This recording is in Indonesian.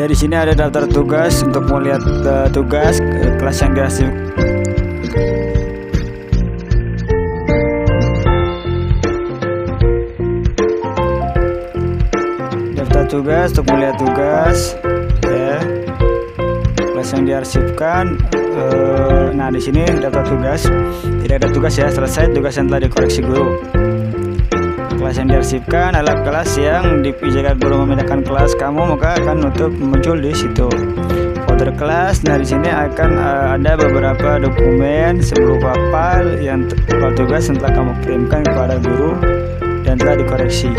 Ya, di sini ada daftar tugas untuk melihat tugas kelas yang dihasil. Daftar tugas untuk melihat tugas, ya, kelas yang diarsipkan. Nah, di sini daftar tugas, tidak ada tugas ya, selesai tugas yang telah dikoreksi guru. Kelas yang diarsipkan adalah kelas yang jika guru memindahkan kelas kamu, maka akan muncul di situ. Folder kelas. Nah, di sini akan ada beberapa dokumen berupa file tugas yang telah kamu kirimkan kepada guru dan telah dikoreksi.